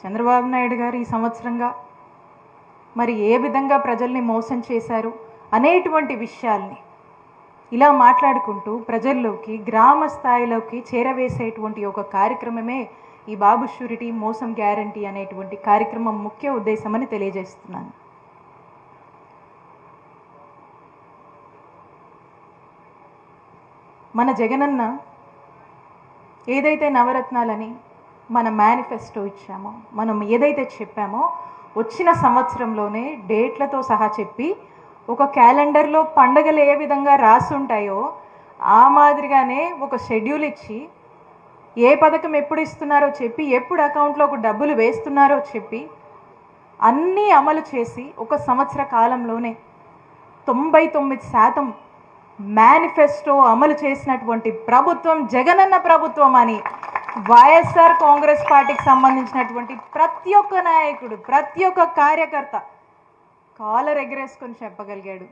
చంద్రబాబు నాయుడు గారు ఈ సంవత్సరంగా మరి ఏ విధంగా ప్రజల్ని మోసం చేశారు అనేటువంటి విషయాల్ని ఇలా మాట్లాడుకుంటూ ప్రజల్లోకి గ్రామ స్థాయిలోకి చేరవేసేటువంటి ఒక కార్యక్రమమే ఈ బాబు షూరిటీ మోసం గ్యారంటీ అనేటువంటి కార్యక్రమం ముఖ్య ఉద్దేశమని తెలియజేస్తున్నాను. మన జగనన్న ఏదైతే నవరత్నాలని మన మేనిఫెస్టో ఇచ్చామో, మనం ఏదైతే చెప్పామో వచ్చిన సంవత్సరంలోనే డేట్లతో సహా చెప్పి ఒక క్యాలెండర్లో పండగలు ఏ విధంగా రాసుంటాయో ఆ మాదిరిగానే ఒక షెడ్యూల్ ఇచ్చి ఏ పథకం ఎప్పుడు ఇస్తున్నారో చెప్పి ఎప్పుడు అకౌంట్లోకి డబ్బులు వేస్తున్నారో చెప్పి అన్నీ అమలు చేసి ఒక సంవత్సర కాలంలోనే 99% మేనిఫెస్టో అమలు చేసినటువంటి ప్రభుత్వం జగనన్న ప్రభుత్వం అని వైఎస్ఆర్ కాంగ్రెస్ పార్టీకి సంబంధించినటువంటి ప్రతి ఒక్క నాయకుడు, ప్రతి ఒక్క కార్యకర్త కాలర్ ఎగరేసుకొని చెప్పగలిగాడు.